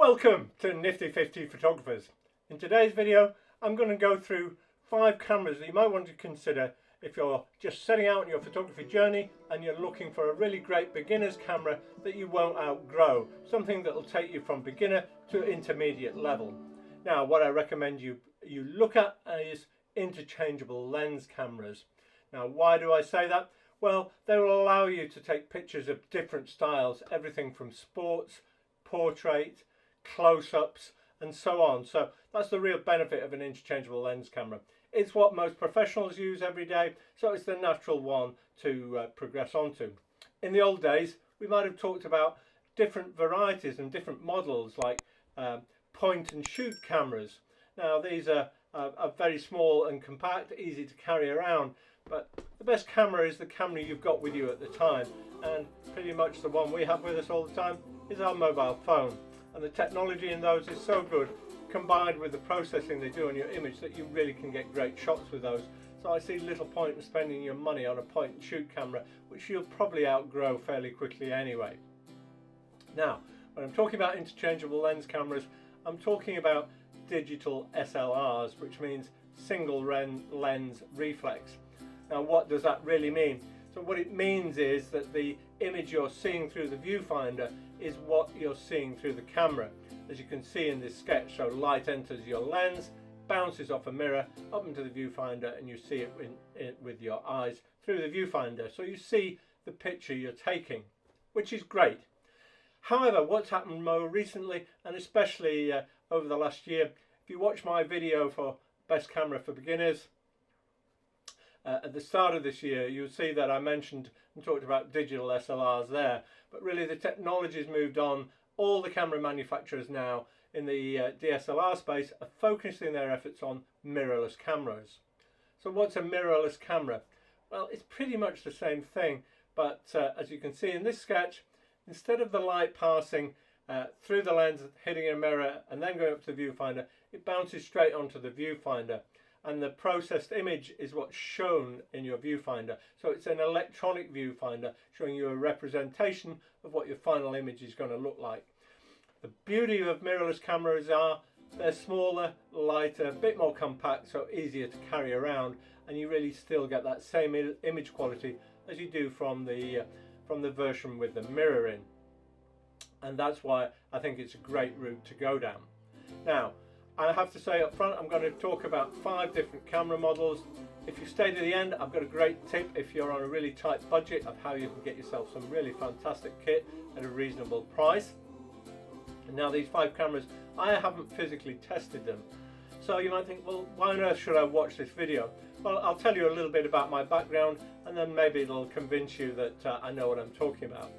Welcome to Nifty 50 Photographers. In today's video I'm going to go through 5 cameras that you might want to consider if you're just setting out on your photography journey and you're looking for a really great beginner's camera that you won't outgrow, something that will take you from beginner to intermediate level. Now what I recommend you look at is interchangeable lens cameras. Now why do I say that? Well, they will allow you to take pictures of different styles, everything from sports, portrait, close-ups and so on. So that's the real benefit of an interchangeable lens camera. It's what most professionals use every day, so it's the natural one to progress onto. In the old days we might have talked about different varieties and different models like point and shoot cameras. Now these are very small and compact, easy to carry around, but the best camera is the camera you've got with you at the time, and pretty much the one we have with us all the time is our mobile phone. And the technology in those is so good, combined with the processing they do on your image, that you really can get great shots with those. So I see little point in spending your money on a point and shoot camera, which you'll probably outgrow fairly quickly anyway. Now when I'm talking about interchangeable lens cameras, I'm talking about digital SLRs, which means single lens reflex. Now what does that really mean? So what it means is that the image you're seeing through the viewfinder is what you're seeing through the camera. As you can see in this sketch, so light enters your lens, bounces off a mirror up into the viewfinder, and you see it with your eyes through the viewfinder. So you see the picture you're taking, which is great. However, what's happened more recently, and especially over the last year, if you watch my video for best camera for beginners, at the start of this year, you'll see that I mentioned and talked about digital SLRs there, but really the technology's moved on. All the camera manufacturers now in the DSLR space are focusing their efforts on mirrorless cameras. So what's a mirrorless camera? Well, it's pretty much the same thing, but as you can see in this sketch, instead of the light passing through the lens, hitting a mirror and then going up to the viewfinder, it bounces straight onto the viewfinder. And the processed image is what's shown in your viewfinder. So it's an electronic viewfinder showing you a representation of what your final image is going to look like. The beauty of mirrorless cameras are they're smaller, lighter, a bit more compact, so easier to carry around, and you really still get that same image quality as you do from the version with the mirror in. And that's why I think it's a great route to go down. Now, I have to say up front, I'm going to talk about 5 different camera models. If you stay to the end, I've got a great tip if you're on a really tight budget of how you can get yourself some really fantastic kit at a reasonable price. And now these 5 cameras, I haven't physically tested them. So you might think, well, why on earth should I watch this video? Well, I'll tell you a little bit about my background, and then maybe it'll convince you that I know what I'm talking about.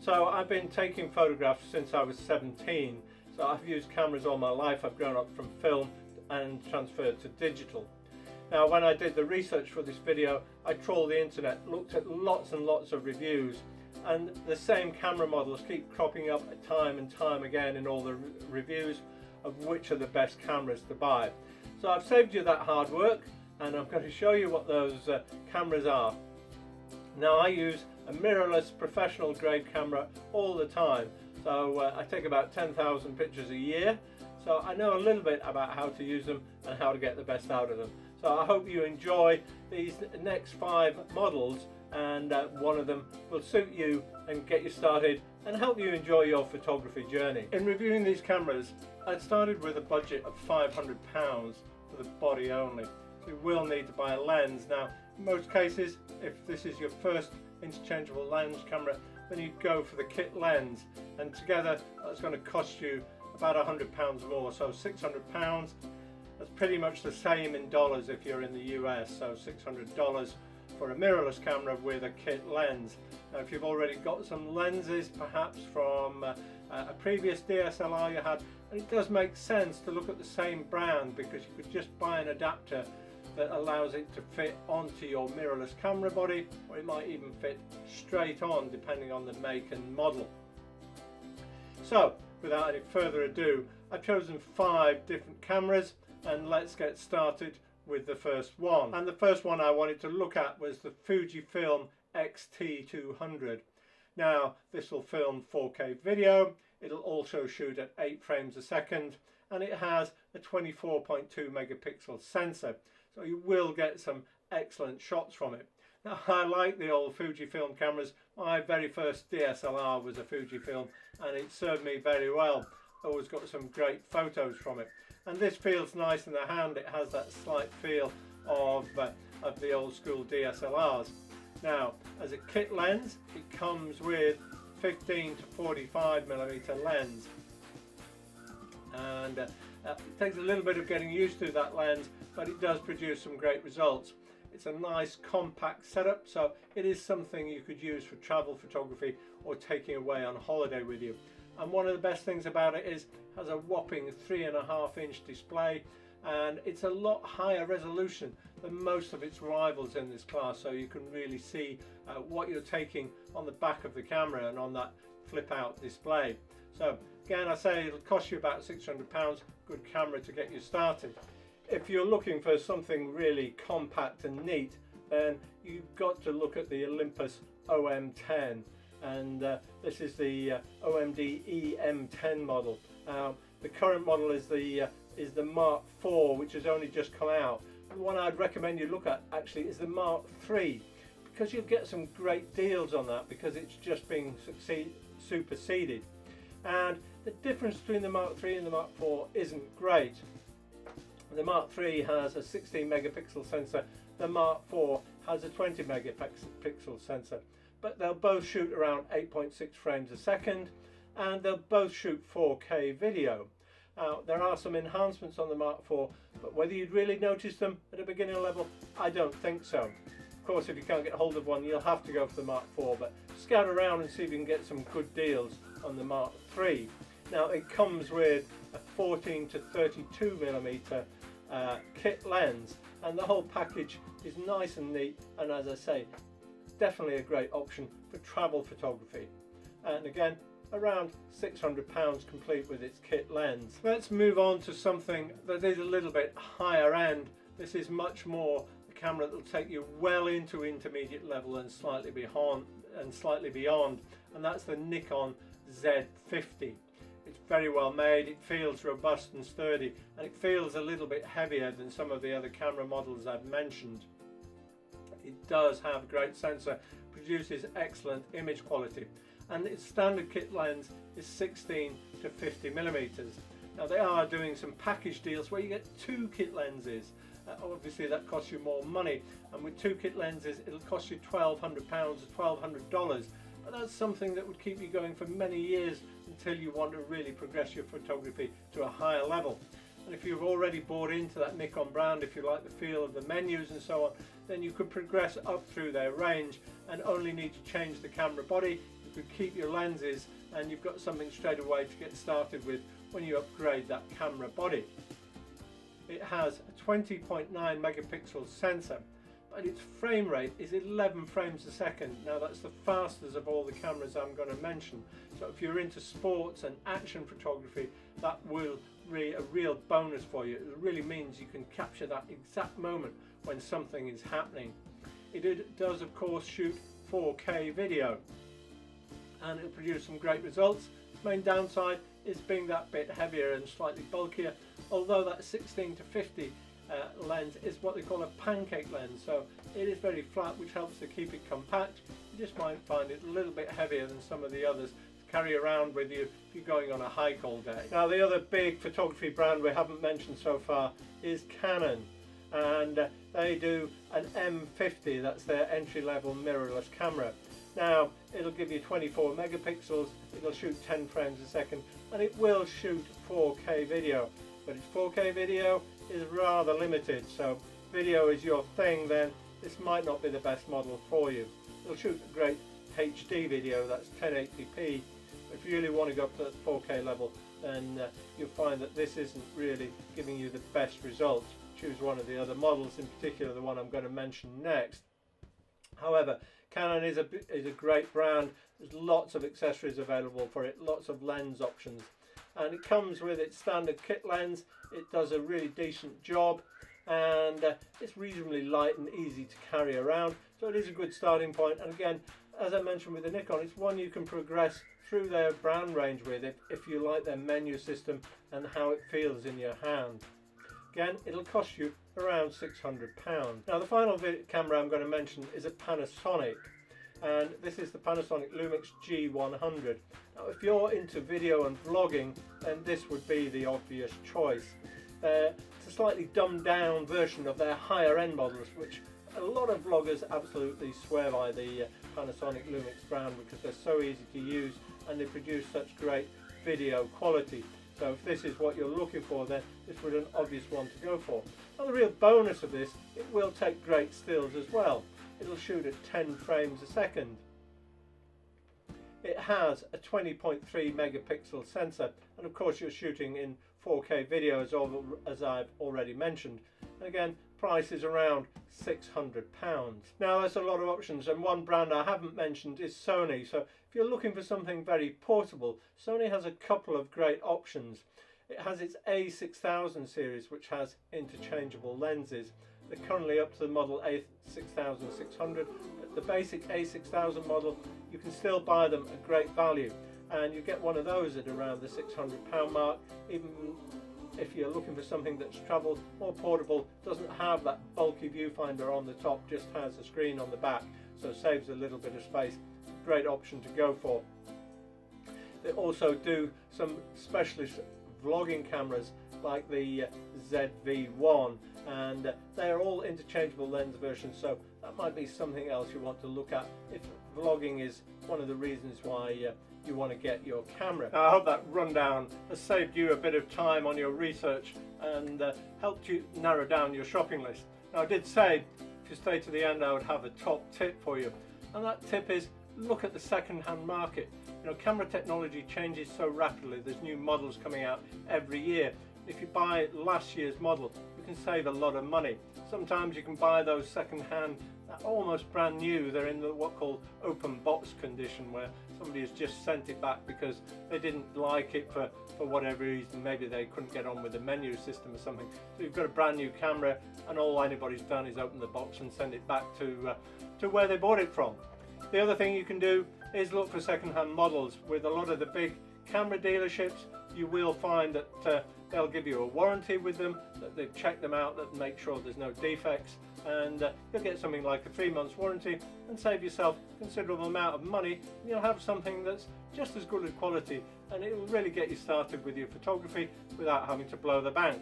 So I've been taking photographs since I was 17. So I've used cameras all my life. I've grown up from film and transferred to digital. Now when I did the research for this video, I trawled the internet, looked at lots and lots of reviews, and the same camera models keep cropping up time and time again in all the reviews of which are the best cameras to buy. So I've saved you that hard work, and I'm going to show you what those cameras are. Now I use a mirrorless professional grade camera all the time. So I take about 10,000 pictures a year, so I know a little bit about how to use them and how to get the best out of them. So I hope you enjoy these next 5 models, and one of them will suit you and get you started and help you enjoy your photography journey. In reviewing these cameras, I started with a budget of £500 for the body only. So you will need to buy a lens. Now in most cases, if this is your first interchangeable lens camera, then you go for the kit lens, and together that's going to cost you about £100 more, so £600. That's pretty much the same in dollars if you're in the US, so $600 for a mirrorless camera with a kit lens. Now if you've already got some lenses, perhaps from a previous DSLR you had, and it does make sense to look at the same brand, because you could just buy an adapter that allows it to fit onto your mirrorless camera body, or it might even fit straight on depending on the make and model. So without any further ado, I've chosen 5 different cameras, and let's get started with the first one. And the first one I wanted to look at was the Fujifilm XT200. Now this will film 4K video. It'll also shoot at 8 frames a second, and it has a 24.2 megapixel sensor, so you will get some excellent shots from it. Now, I like the old Fujifilm cameras. My very first DSLR was a Fujifilm, and it served me very well. I always got some great photos from it, and this feels nice in the hand. It has that slight feel of the old school DSLRs. Now, as a kit lens, it comes with 15 to 45 millimeter lens, and it takes a little bit of getting used to that lens, but it does produce some great results. It's a nice compact setup, so it is something you could use for travel photography or taking away on holiday with you. And one of the best things about it is it has a whopping 3.5-inch display, and it's a lot higher resolution than most of its rivals in this class, so you can really see what you're taking on the back of the camera and on that flip out display. So again, I say it'll cost you about £600, good camera to get you started. If you're looking for something really compact and neat, then you've got to look at the Olympus OM10, and this is the OMD EM10 model. The current model is the Mark IV, which has only just come out. The one I'd recommend you look at actually is the Mark III, because you'll get some great deals on that, because it's just being superseded. And the difference between the Mark III and the Mark IV isn't great. The Mark III has a 16 megapixel sensor, the Mark IV has a 20 megapixel sensor, but they'll both shoot around 8.6 frames a second, and they'll both shoot 4K video. There are some enhancements on the Mark IV, but whether you'd really notice them at a beginner level, I don't think so. Of course, if you can't get hold of one, you'll have to go for the Mark IV, but scout around and see if you can get some good deals on the Mark III. Now, it comes with a 14 to 32 millimeter kit lens, and the whole package is nice and neat, and as I say, definitely a great option for travel photography. And again, around £600 complete with its kit lens. Let's move on to something that is a little bit higher end. This is much more a camera that will take you well into intermediate level and slightly beyond, and that's the Nikon Z50. It's very well made, it feels robust and sturdy, and it feels a little bit heavier than some of the other camera models I've mentioned. It does have a great sensor, produces excellent image quality, and its standard kit lens is 16 to 50 millimeters. Now, they are doing some package deals where you get 2 kit lenses. Obviously that costs you more money, and with 2 kit lenses it'll cost you £1,200 or $1,200, but that's something that would keep you going for many years until you want to really progress your photography to a higher level. And if you've already bought into that Nikon brand, if you like the feel of the menus and so on, then you could progress up through their range and only need to change the camera body. You could keep your lenses, and you've got something straight away to get started with when you upgrade that camera body. It has a 20.9 megapixel sensor, but its frame rate is 11 frames a second. Now, that's the fastest of all the cameras I'm going to mention. So if you're into sports and action photography, that will be a real bonus for you. It really means you can capture that exact moment when something is happening. It does, of course, shoot 4K video, and it'll produce some great results. Its main downside is being that bit heavier and slightly bulkier, although that 16 to 50 lens is what they call a pancake lens, so it is very flat, which helps to keep it compact. You just might find it a little bit heavier than some of the others to carry around with you if you're going on a hike all day. Now, the other big photography brand we haven't mentioned so far is Canon, and they do an M50, that's their entry-level mirrorless camera. Now, it'll give you 24 megapixels, it'll shoot 10 frames a second, and it will shoot 4K video, but its 4K video is rather limited, so video is your thing, then this might not be the best model for you. It'll shoot a great HD video, that's 1080p. If you really want to go up to that 4K level, then you'll find that this isn't really giving you the best results. Choose one of the other models, in particular the one I'm going to mention next. However, Canon is a great brand. There's lots of accessories available for it, lots of lens options, and it comes with its standard kit lens. It does a really decent job, and it's reasonably light and easy to carry around, so it is a good starting point. And again, as I mentioned with the Nikon, it's one you can progress through their brand range with it if you like their menu system and how it feels in your hand. Again, it'll cost you around £600. Now the final camera I'm going to mention is a Panasonic, and this is the Panasonic Lumix G100. Now if you're into video and vlogging, then this would be the obvious choice. It's a slightly dumbed down version of their higher end models, which a lot of vloggers absolutely swear by the Panasonic Lumix brand because they're so easy to use and they produce such great video quality. So if this is what you're looking for, then this would be an obvious one to go for. Now the real bonus of this, it will take great stills as well. It'll shoot at 10 frames a second. It has a 20.3 megapixel sensor, and of course you're shooting in 4K videos, as I've already mentioned. And again, price is around £600. Now there's a lot of options, and one brand I haven't mentioned is Sony. So if you're looking for something very portable, Sony has a couple of great options. It has its A6000 series, which has interchangeable lenses. They're currently up to the model A6600. But the basic A6000 model, you can still buy them at great value, and you get one of those at around the £600 mark. Even if you're looking for something that's travel or portable, doesn't have that bulky viewfinder on the top, just has a screen on the back, so saves a little bit of space. Great option to go for. They also do some specialist vlogging cameras like the ZV1, and they're all interchangeable lens versions, so that might be something else you want to look at if vlogging is one of the reasons why you want to get your camera. Now, I hope that rundown has saved you a bit of time on your research and helped you narrow down your shopping list. Now I did say if you stay to the end I would have a top tip for you, and that tip is look at the second-hand market. You know, camera technology changes so rapidly. There's new models coming out every year. If you buy last year's model, you can save a lot of money. Sometimes you can buy those second-hand, almost brand new. They're in the what called open box condition, where somebody has just sent it back because they didn't like it for whatever reason. Maybe they couldn't get on with the menu system or something. So you've got a brand new camera, and all anybody's done is open the box and send it back to where they bought it from. The other thing you can do is look for second-hand models. With a lot of the big camera dealerships, you will find that they'll give you a warranty with them, that they've checked them out, that make sure there's no defects, and you'll get something like a 3 months warranty and save yourself a considerable amount of money, and you'll have something that's just as good as quality, and it will really get you started with your photography without having to blow the bank.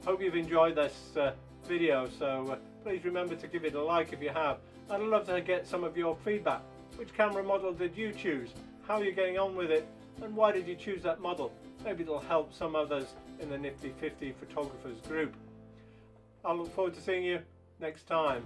Hope you've enjoyed this video, so please remember to give it a like if you have. I'd love to get some of your feedback. Which camera model did you choose? How are you getting on with it? And why did you choose that model? Maybe it'll help some others in the Nifty 50 photographers group. I'll look forward to seeing you next time.